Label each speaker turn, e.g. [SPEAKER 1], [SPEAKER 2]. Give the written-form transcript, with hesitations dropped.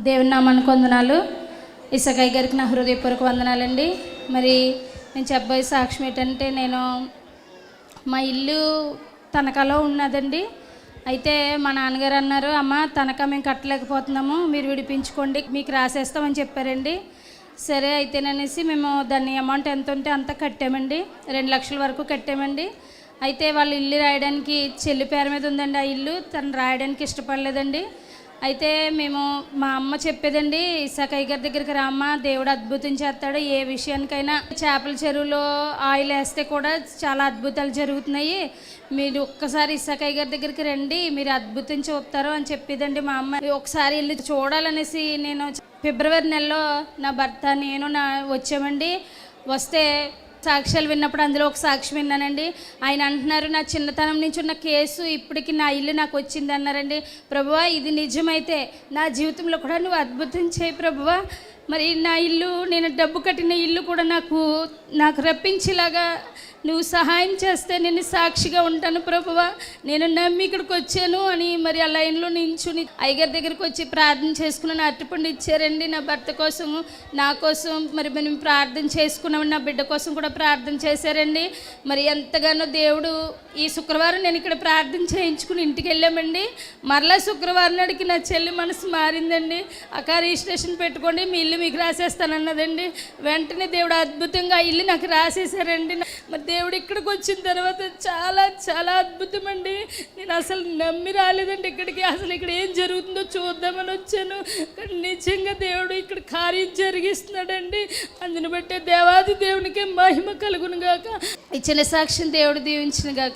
[SPEAKER 1] దేవుని నామానికి వందనాలు. ఇసకయ్య గారికి నా హృదయపూర్వక వందనాలండి. మరి నేను చెప్పబోయే సాక్ష్యం ఏంటంటే, నేను మా ఇల్లు తనఖాలో ఉన్నదండి. అయితే మా నాన్నగారు అన్నారు, అమ్మ తనఖా మేము కట్టలేకపోతున్నాము, మీరు విడిపించుకోండి, మీకు రాసేస్తామని చెప్పారండి. సరే అయితేననేసి మేము దాన్ని అమౌంట్ ఎంత ఉంటే అంత కట్టామండి. 2 లక్షల వరకు కట్టామండి. అయితే వాళ్ళు ఇల్లు రాయడానికి చెల్లి పేరు మీద ఉందండి. ఆ ఇల్లు తను రాయడానికి ఇష్టపడలేదండి. అయితే మేము మా అమ్మ చెప్పేదండి, ఇసాకయ్య గారి దగ్గరికి రామ్మ, దేవుడు అద్భుతం చేస్తాడు, ఏ విషయానికైనా. చేపల చెరువులో ఆయిల్ వేస్తే కూడా చాలా అద్భుతాలు జరుగుతున్నాయి, మీరు ఒక్కసారి ఇసాకయ్య గారి దగ్గరికి రండి, మీరు అద్భుతం చూస్తారు అని చెప్పేదండి మా అమ్మ. ఒకసారి వెళ్ళి చూడాలనేసి నేను ఫిబ్రవరి నెలలో నా భర్త నేను వచ్చామండి. వస్తే సాక్ష్యాలు విన్నప్పుడు అందులో ఒక సాక్ష్యం విన్నానండి. ఆయన అంటున్నారు, నా చిన్నతనం నుంచి ఉన్న కేసు ఇప్పటికి నా ఇల్లు నాకు వచ్చింది అన్నారండి. ప్రభువా, ఇది నిజమైతే నా జీవితంలో కూడా నువ్వు అద్భుతం చేయి ప్రభువా. మరి నా ఇల్లు, నేను డబ్బు కట్టిన ఇల్లు కూడా నాకు రప్పించేలాగా నువ్వు సహాయం చేస్తే నేను సాక్షిగా ఉంటాను ప్రభువా, నేను నమ్మి ఇక్కడికి వచ్చాను అని మరి ఆ లైన్లో నించుని అయ్యగారి దగ్గరికి వచ్చి ప్రార్థన చేసుకున్నాను. అరటిపండు ఇచ్చారండి నా భర్త కోసం, నా కోసం. మరి మేము ప్రార్థన చేసుకున్నామని నా బిడ్డ కోసం కూడా ప్రార్థన చేశారండి. మరి ఎంతగానో దేవుడు, ఈ శుక్రవారం నేను ఇక్కడ ప్రార్థన చేయించుకుని ఇంటికి వెళ్ళామండి. మరలా శుక్రవారం నాడికి నా చెల్లి మనసు మారిందండి. అక్క రిజిస్ట్రేషన్ పెట్టుకోండి, మీ ఇల్లు మీకు రాసేస్తానన్నదండి. వెంటనే దేవుడు అద్భుతంగా ఇల్లు నాకు రాసేసారండి. మరి దేవుడు ఇక్కడికి వచ్చిన తర్వాత చాలా చాలా అద్భుతం అండి. నేను అసలు నమ్మి రాలేదండి ఇక్కడికి. అసలు ఇక్కడ ఏం జరుగుతుందో చూద్దామని వచ్చాను, కానీ నిజంగా దేవుడు ఇక్కడ కార్యం జరిగిస్తున్నాడండి. అందుని బట్టే దేవాది దేవునికి మహిమ కలుగును గాక. ఇచ్చిన సాక్ష్యం దేవుడు దీవించిన గాక.